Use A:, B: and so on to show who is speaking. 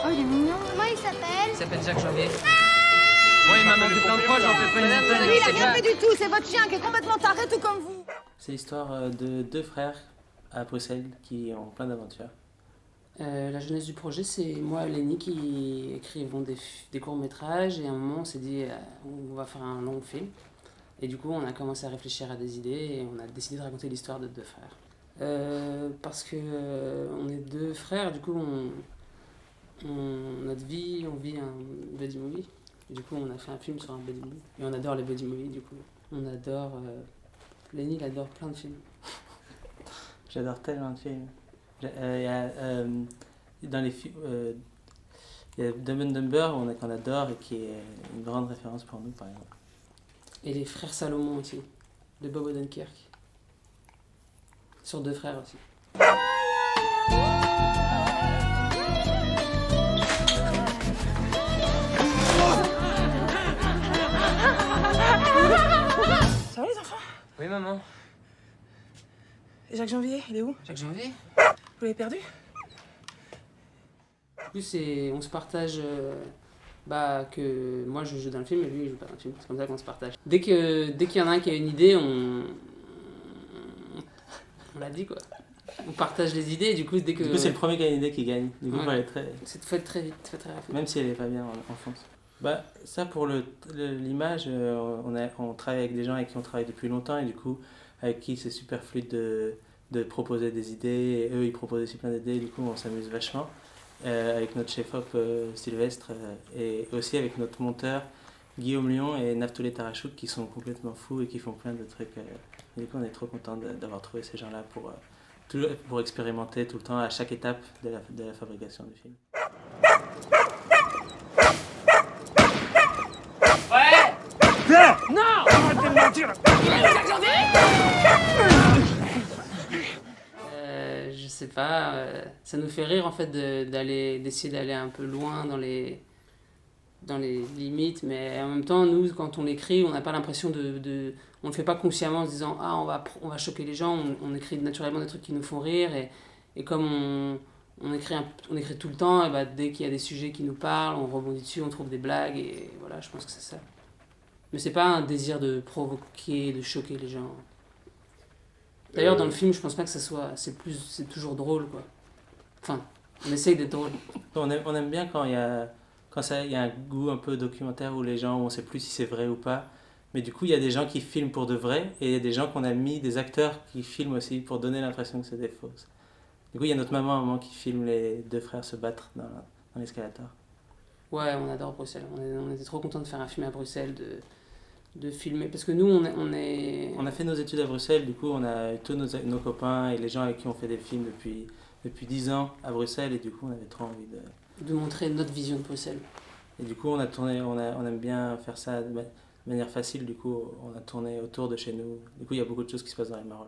A: Oh, il est mignon.
B: Comment il s'appelle?
C: Il s'appelle Jacques Janvier. Oui, maman, fait plein de fois, j'en fais pas une montagne.
A: Lui, il a rien fait du tout. C'est votre chien qui est complètement taré, tout comme vous.
D: C'est l'histoire de deux frères à Bruxelles qui ont plein d'aventures.
E: La jeunesse du projet, c'est moi et Lenny qui écrivons des courts-métrages, et à un moment on s'est dit on va faire un long film. Et du coup on a commencé à réfléchir à des idées et on a décidé de raconter l'histoire de deux frères. Parce que on est deux frères, du coup notre vie, on vit un buddy movie. Et du coup on a fait un film sur un buddy movie. Et on adore les buddy movies du coup. On adore... Lenny il adore plein de films.
D: J'adore tellement de films. Dans les films, il y a Dumb and Dumber qu'on adore et qui est une grande référence pour nous, par exemple.
E: Et les frères Salomon aussi, de Bob Odenkirk. Sur deux frères aussi.
A: Ça va les enfants?
C: Oui, maman.
A: Et Jacques Janvier, il est où?
C: Jacques Janvier?
A: Vous l'avez perdu?
E: Du coup, on se partage que moi je joue dans le film et lui il joue pas dans le film. C'est comme ça qu'on se partage. Dès qu'il y en a un qui a une idée, on l'a dit quoi. On partage les idées et du coup
D: Du coup, c'est le premier qui a une idée qui gagne. Du coup,
E: ouais.
D: c'est
E: Faut être très vite, très rapide.
D: même si elle est pas bien en France. Bah, ça pour l'image, on travaille avec des gens avec qui on travaille depuis longtemps et du coup, avec qui c'est super fluide de proposer des idées. Et eux, ils proposent aussi plein d'idées et du coup, on s'amuse vachement. Avec notre chef-op Sylvestre et aussi avec notre monteur Guillaume Lyon et Naftolé Tarachouk qui sont complètement fous et qui font plein de trucs. Et du coup, on est trop content d'avoir trouvé ces gens-là pour expérimenter tout le temps à chaque étape de la fabrication du film.
E: Je sais pas, ça nous fait rire en fait d'essayer d'aller un peu loin dans les limites, mais en même temps, nous, quand on l'écrit, on n'a pas l'impression on le fait pas consciemment en se disant ah on va choquer les gens, on écrit naturellement des trucs qui nous font rire et comme on écrit tout le temps, et bah, dès qu'il y a des sujets qui nous parlent, on rebondit dessus, on trouve des blagues et voilà, je pense que c'est ça. Mais c'est pas un désir de provoquer, de choquer les gens. D'ailleurs, dans le film, je pense pas que ça soit... C'est toujours drôle, quoi. Enfin, on essaye d'être drôle.
D: On aime bien quand il y a un goût un peu documentaire où les gens, on sait plus si c'est vrai ou pas. Mais du coup, il y a des gens qui filment pour de vrai et il y a des gens qu'on a mis, des acteurs qui filment aussi pour donner l'impression que c'est des fausses. Du coup, il y a notre maman à un moment qui filme les deux frères se battre dans l'escalator.
E: Ouais, on adore Bruxelles. On était trop contents de faire un film à Bruxelles, de filmer. Parce que nous, on est...
D: On a fait nos études à Bruxelles, du coup, on a eu tous nos copains et les gens avec qui on fait des films depuis 10 ans à Bruxelles et du coup, on avait trop envie
E: de montrer notre vision de Bruxelles.
D: Et du coup, on aime bien faire ça de manière facile, du coup, on a tourné autour de chez nous. Du coup, il y a beaucoup de choses qui se passent dans les Marolles.